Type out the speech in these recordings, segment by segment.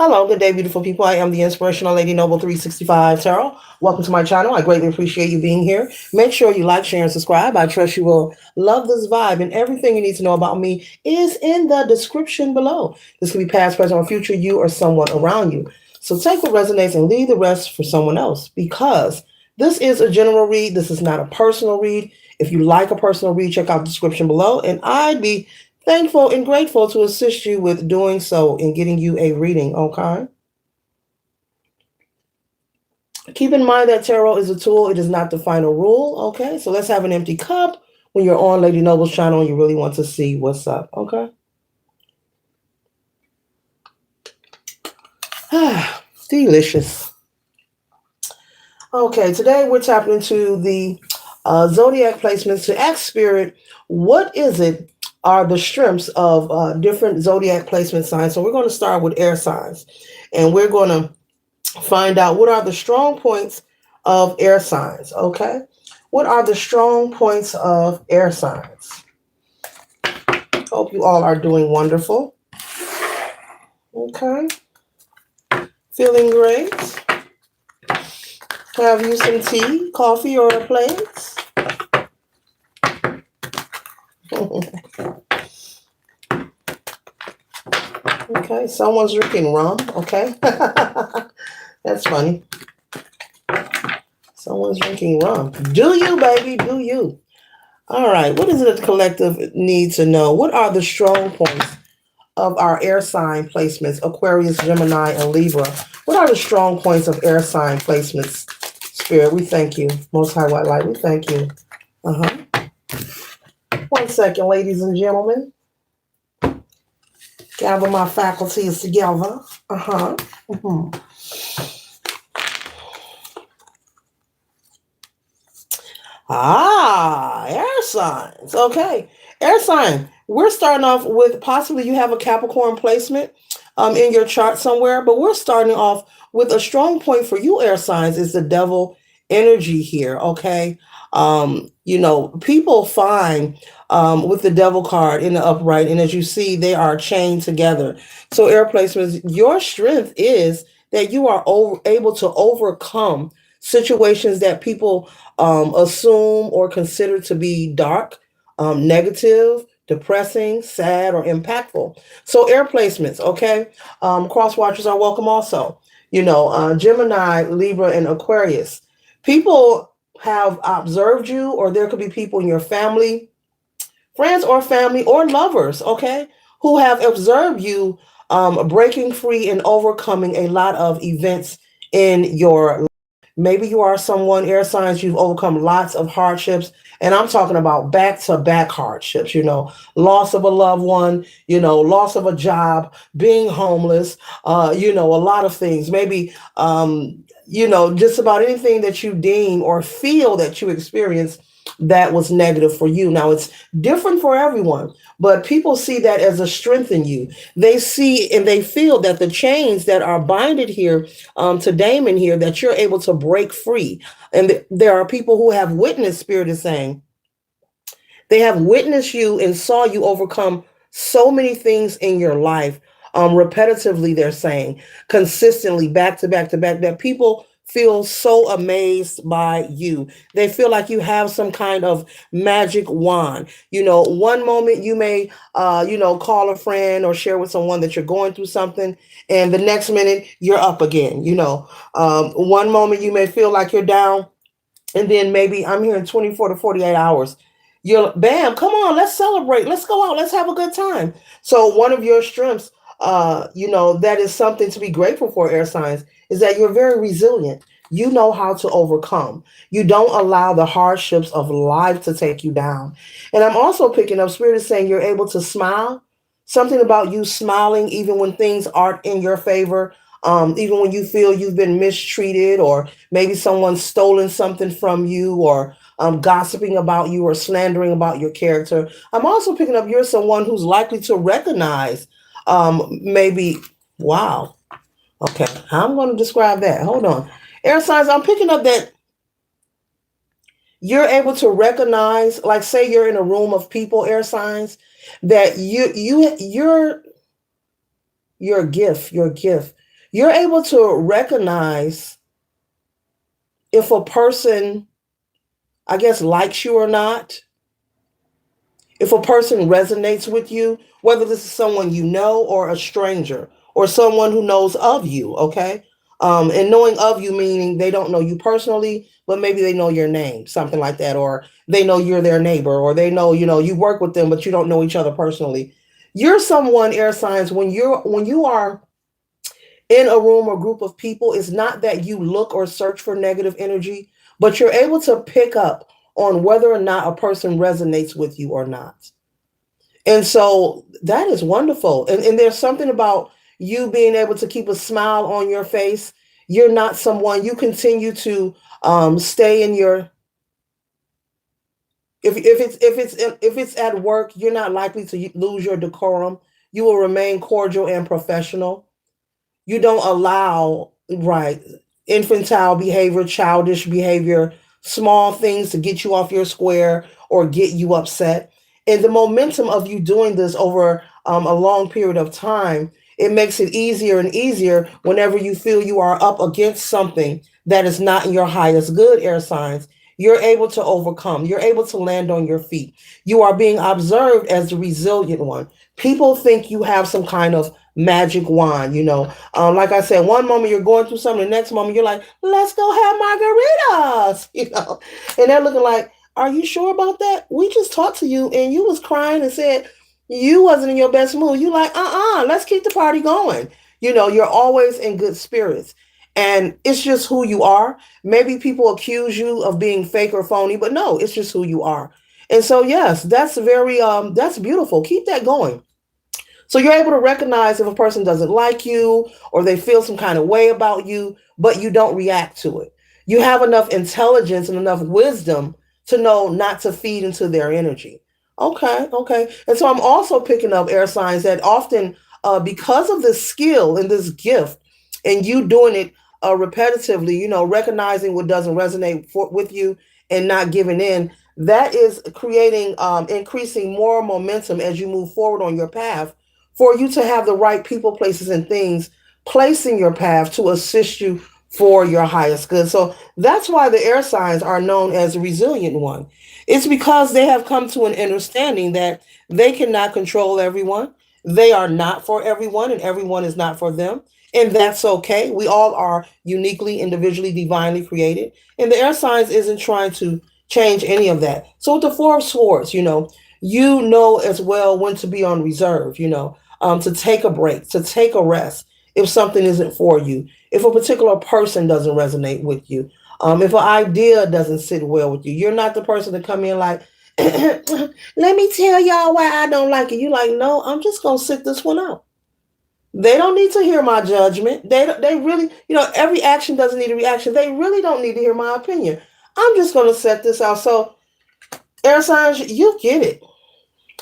Hello, good day, beautiful people. I am the Inspirational Lady Noble 365 Tarot. Welcome to my channel. I greatly appreciate you being here. Make sure you like, share, and subscribe. I trust you will love this vibe, and everything you need to know about me is in the description below. This could be past, present, or future you or someone around you. So take what resonates and leave the rest for someone else, because this is a general read. This is not a personal read. If you like a personal read, check out the description below, and I'd be thankful and grateful to assist you with doing so and getting you a reading, okay? Keep in mind that tarot is a tool, it is not the final rule, okay? So let's have an empty cup when you're on Lady Noble's channel and you really want to see what's up, okay? Delicious. Okay, today we're tapping into the zodiac placements to ask Spirit, what is it are the strengths of different zodiac placement signs. So we're going to start with air signs, and we're going to find out what are the strong points of air signs. Okay, what are the strong points of air signs? Hope you all are doing wonderful. Okay, feeling great. Have you some tea, coffee, or a plate? Okay, someone's drinking rum. Okay, that's funny. Someone's drinking rum. Do you, baby? Do you? All right. What is it that the collective needs to know? What are the strong points of our air sign placements? Aquarius, Gemini, and Libra. What are the strong points of air sign placements? Spirit, we thank you. Most High White Light, we thank you. 1 second, ladies and gentlemen. Gather my faculties together. Air signs. Okay. Air sign. We're starting off with possibly you have a Capricorn placement in your chart somewhere, but we're starting off with a strong point for you, air signs, is the devil energy here. Okay. People find with the devil card in the upright, and as you see, they are chained together. So air placements, your strength is that you are able to overcome situations that people assume or consider to be dark, negative, depressing, sad, or impactful. So air placements, okay? Cross watchers are welcome also. Gemini, Libra, and Aquarius. People have observed you, or there could be people in your family, friends or family or lovers, okay, who have observed you breaking free and overcoming a lot of events in your life. Maybe you are someone, air signs, you've overcome lots of hardships. And I'm talking about back-to-back hardships, loss of a loved one, loss of a job, being homeless, a lot of things. Maybe, just about anything that you deem or feel that you experience that was negative for you. Now, it's different for everyone, but people see that as a strength in you. They see and they feel that the chains that are binded here to Damon here, that you're able to break free. And there are people who have witnessed, Spirit is saying, they have witnessed you and saw you overcome so many things in your life. Repetitively, they're saying, consistently, back to back to back, that people feel so amazed by you. They feel like you have some kind of magic wand. One moment you may, call a friend or share with someone that you're going through something, and the next minute you're up again. One moment you may feel like you're down, and then maybe I'm here in 24 to 48 hours. You're bam, come on, let's celebrate. Let's go out. Let's have a good time. So one of your strengths, that is something to be grateful for, air signs, is that you're very resilient. You know how to overcome. You don't allow the hardships of life to take you down. And I'm also picking up, Spirit is saying you're able to smile. Something about you smiling even when things aren't in your favor, even when you feel you've been mistreated, or maybe someone's stolen something from you, or gossiping about you or slandering about your character. I'm also picking up you're someone who's likely to recognize maybe, wow. Okay, I'm going to describe that. Hold on. Air signs, I'm picking up that you're able to recognize, like say you're in a room of people, air signs, that you're your gift, You're able to recognize if a person, I guess, likes you or not, if a person resonates with you, whether this is someone you know or a stranger or someone who knows of you, okay? And knowing of you meaning they don't know you personally, but maybe they know your name, something like that, or they know you're their neighbor, or they know, you work with them, but you don't know each other personally. You're someone, air signs, when you are in a room or group of people, it's not that you look or search for negative energy, but you're able to pick up on whether or not a person resonates with you or not. And so that is wonderful. And there's something about you being able to keep a smile on your face. You're not someone, you continue to stay in your, if it's at work, you're not likely to lose your decorum. You will remain cordial and professional. You don't allow, right, infantile behavior, childish behavior, small things to get you off your square or get you upset. And the momentum of you doing this over a long period of time, it makes it easier and easier whenever you feel you are up against something that is not in your highest good, air signs. You're able to overcome. You're able to land on your feet. You are being observed as the resilient one. People think you have some kind of magic wand, like I said, one moment you're going through something, the next moment you're like, let's go have margaritas, and they're looking like, are you sure about that? We just talked to you and you was crying and said you wasn't in your best mood. You like, let's keep the party going. You're always in good spirits. And it's just who you are. Maybe people accuse you of being fake or phony, but no, it's just who you are. And so yes, that's beautiful. Keep that going. So you're able to recognize if a person doesn't like you or they feel some kind of way about you, but you don't react to it. You have enough intelligence and enough wisdom to know not to feed into their energy. Okay, okay. And so I'm also picking up, air signs, that often because of this skill and this gift and you doing it repetitively, recognizing what doesn't resonate with you and not giving in, that is creating, increasing more momentum as you move forward on your path for you to have the right people, places, and things placing your path to assist you for your highest good. So that's why the air signs are known as the resilient one. It's because they have come to an understanding that they cannot control everyone. They are not for everyone, and everyone is not for them. And that's okay. We all are uniquely, individually, divinely created. And the air signs isn't trying to change any of that. So with the Four of Swords, you know as well when to be on reserve, to take a break, to take a rest if something isn't for you, if a particular person doesn't resonate with you, if an idea doesn't sit well with you. You're not the person to come in like, let me tell y'all why I don't like it. You like, no, I'm just gonna sit this one out. They don't need to hear my judgment. They really, every action doesn't need a reaction. They really don't need to hear my opinion. I'm just gonna set this out. So, air signs, you get it.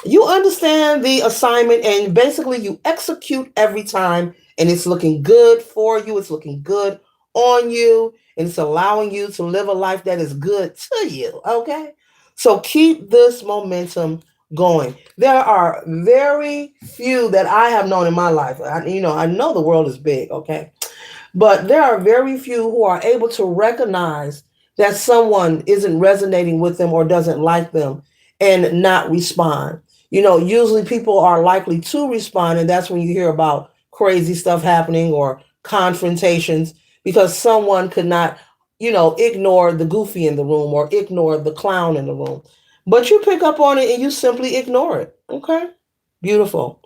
You understand the assignment and basically you execute every time and it's looking good for you, it's looking good on you, and it's allowing you to live a life that is good to you. Okay, so keep this momentum going. There are very few that I have known in my life. I know the world is big. Okay, but there are very few who are able to recognize that someone isn't resonating with them or doesn't like them and not respond. Usually people are likely to respond, and that's when you hear about crazy stuff happening or confrontations because someone could not, ignore the goofy in the room or ignore the clown in the room. But you pick up on it and you simply ignore it. Okay? Beautiful.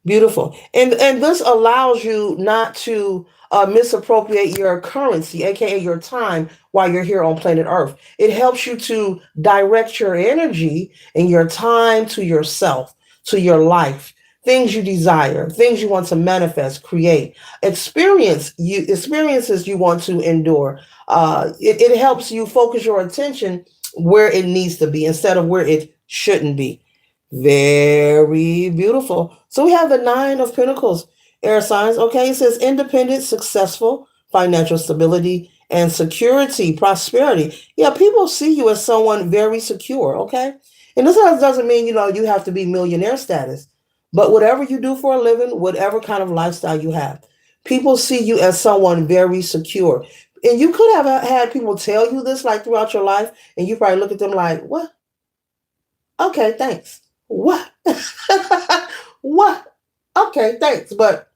Beautiful. And this allows you not to misappropriate your currency, aka your time, while you're here on planet Earth. It helps you to direct your energy and your time to yourself, to your life, things you desire, things you want to manifest, create, experiences you want to endure. It helps you focus your attention where it needs to be instead of where it shouldn't be. Very beautiful. So we have the Nine of Pentacles, air signs. Okay, it says independent, successful, financial stability, and security, prosperity. Yeah, people see you as someone very secure. Okay, and this doesn't mean you have to be millionaire status, but whatever you do for a living, whatever kind of lifestyle you have, People see you as someone very secure. And you could have had people tell you this like throughout your life, and you probably look at them like, what? Okay, thanks. What? What? Okay, thanks. But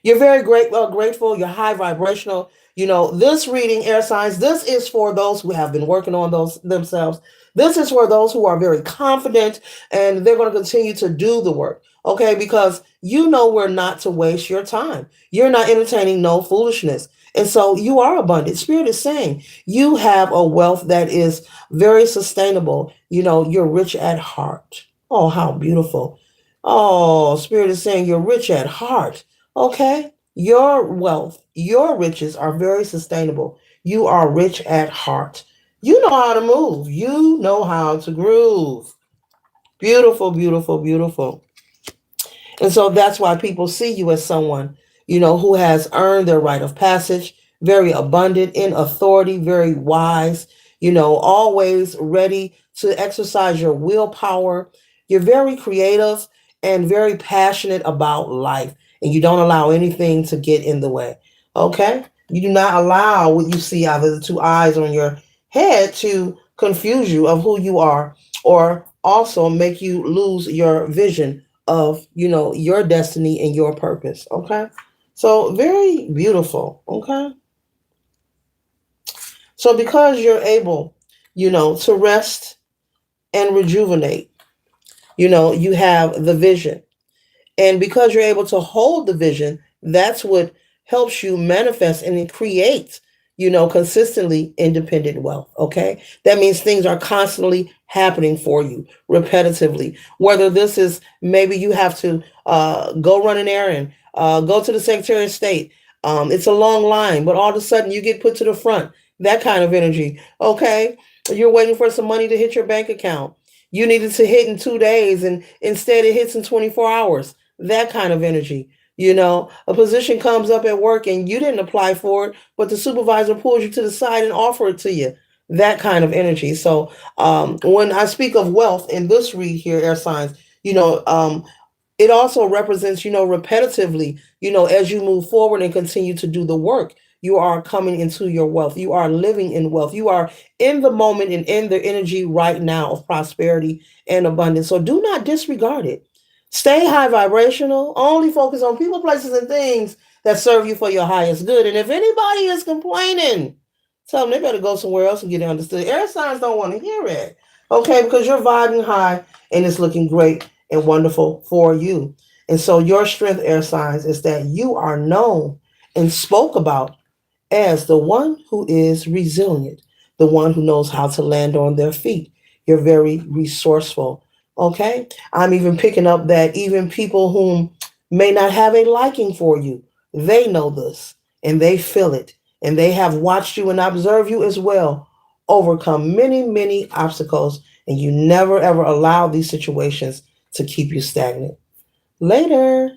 you're very grateful. You're high vibrational. This reading, air signs, this is for those who have been working on those themselves. This is for those who are very confident and they're going to continue to do the work. Okay, because you know we're not to waste your time. You're not entertaining no foolishness. And so you are abundant. Spirit is saying you have a wealth that is very sustainable. You're rich at heart. Oh, how beautiful. Oh, Spirit is saying you're rich at heart. Okay? Your wealth, your riches are very sustainable. You are rich at heart. You know how to move. You know how to groove. Beautiful, beautiful, beautiful. And so that's why people see you as someone, who has earned their rite of passage, very abundant in authority, very wise, always ready to exercise your willpower. You're very creative and very passionate about life, and you don't allow anything to get in the way. Okay? You do not allow what you see out of the two eyes on your head to confuse you of who you are or also make you lose your vision of your destiny and your purpose. Okay, so very beautiful. Okay, so because you're able to rest and rejuvenate, you have the vision. And because you're able to hold the vision, that's what helps you manifest and create, consistently independent wealth. Okay. That means things are constantly happening for you repetitively. Whether this is maybe you have to go run an errand, go to the Secretary of State. It's a long line, but all of a sudden you get put to the front. That kind of energy. Okay. You're waiting for some money to hit your bank account. You needed to hit in 2 days and instead it hits in 24 hours. That kind of energy. A position comes up at work and you didn't apply for it, but the supervisor pulls you to the side and offer it to you. That kind of energy. So when I speak of wealth in this read here, air signs, it also represents, repetitively, as you move forward and continue to do the work, you are coming into your wealth. You are living in wealth. You are in the moment and in the energy right now of prosperity and abundance. So do not disregard it. Stay high vibrational. Only focus on people, places, and things that serve you for your highest good. And if anybody is complaining, tell them they better go somewhere else and get understood. Air signs don't want to hear it. Okay, because you're vibing high and it's looking great and wonderful for you. And so your strength, air signs, is that you are known and spoke about as the one who is resilient, the one who knows how to land on their feet. You're very resourceful. Okay. I'm even picking up that even people whom may not have a liking for you, they know this and they feel it and they have watched you and observed you as well overcome many, many obstacles. And you never ever allow these situations to keep you stagnant. Later.